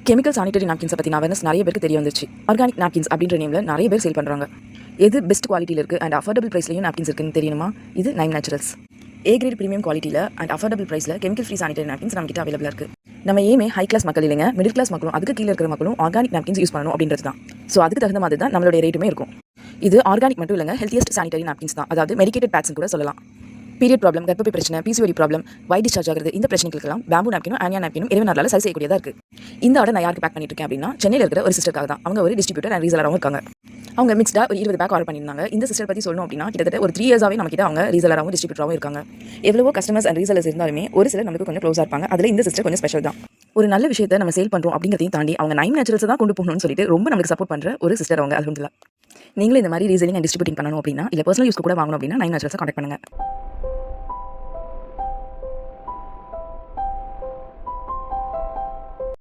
Chemical sanitary நாப்கின்ஸை பற்றின awareness நிறைய பேருக்கு தெரிய வந்துச்சு. ஆர்கானிக் நாப்கின்ஸ் அப்படின்ற நேமில் நிறைய பேர் சேல் பண்ணுறாங்க. எது பெஸ்ட் குவாலிட்டியில் இருக்குது அண்ட் அஃபோர்டபுள் ப்ரைஸ்லையும் நாப்கின்ஸ் இருக்குன்னு தெரியணுமா? இது நைம் நேச்சுரல்ஸ். ஏ கிரேட் ப்ரீமியம் குவாலிட்டியில் அண்ட் அஃபோர்டபுள் ப்ரைஸில் கெமிக்கல் ஃப்ரீ சானிட்டரி நாப்கின்ஸ் நம்மகிட்ட அவைலபிளாக இருக்குது. நம்ம ஏமே ஹை கிளாஸ் மக்கள் இல்லைங்க, மிடில் கிளாஸ் மக்களும் அதுக்கு கீழே இருக்கிற மக்களும் ஆர்கானிக் நாப்கின்ஸ் யூஸ் பண்ணணும் அப்படின்றது தான். ஸோ அதுக்கு தகுந்த மாதிரி தான் நம்மளுடைய ரேட்டுமே இருக்கும். இது ஆர்கானிக் மட்டும் இல்லைங்க, ஹெல்த்தியஸ்ட் சானிட்டரி நாப்கின்ஸ் தான். அதாவது மெடிக்கேட்டட் பேட்ஸ்னு கூட சொல்லலாம். பீரியட் ப்ராப்ளம், கர்ப்பப்பை பிரச்சனை, பிசிஓடி ப்ராப்ளம், வைட் டிஸ்சார்ஜ் ஆகிறது, இந்த பிரச்சனைகளுக்கெல்லாம் பேம்பு நாப்கினும் ஆனியா நாப்கினும் இறைவனால சரி செய்யக்கூடியதாக இருக்குது. இந்த ஆர்டர் நான் யாருக்கு பேக் பண்ணிட்டு இருக்கேன் அப்படின்னா, சென்னையில் இருக்கிற ஒரு சிஸ்டருக்காக தான். அவங்க ஒரு டிஸ்ட்ரிபியூட்டர் அண்ட் ரீசலராகவும் இருக்காங்க. அவங்க மிக்ஸ்டாக ஒரு 20 பேக் ஆர்டர் பண்ணியிருந்தாங்க. இந்த சிஸ்டர் பற்றி சொல்லணும் அப்படின்னா, கிட்டத்தட்ட ஒரு 3 இயர்ஸாகவே நம்மகிட்ட அவங்க ரீசலராகவும் டிஸ்ட்ரிபியூட்டராகவும் இருக்காங்க. எவ்வளவோ கஸ்டமர்ஸ் அண்ட் ரீசலர்ஸ் இருந்தாலுமே ஒரு சிலர் நமக்கு கொஞ்சம் க்ளோஸாக இருப்பாங்க. அதில் இந்த சிஸ்டர் கொஞ்சம் ஸ்பெஷல் தான். ஒரு நல்ல விஷயத்தை நம்ம சேல் பண்ணுறோம் அப்படிங்கிறதையும் தாண்டி அவங்க நைம் நேச்சுரல்ஸ் தான் கொண்டு போகணும்னு சொல்லிட்டு ரொம்ப நமக்கு சப்போர்ட் பண்ணுற ஒரு சிஸ்டர் அவங்க. அல்ஹம்துலில்லாஹ். நீங்களும் இந்த மாதிரி ரீசெல்லிங் அண்ட் டிஸ்ட்ரிபியூட்டிங் பண்ணணும் அப்படின்னா, இல்லை பர்சனல் யூஸ்க்கு கூட வாங்கணும் அப்படின்னா நைம் நேச்சுரல்ஸை கான்டாக்ட் பண்ணுங்கள்.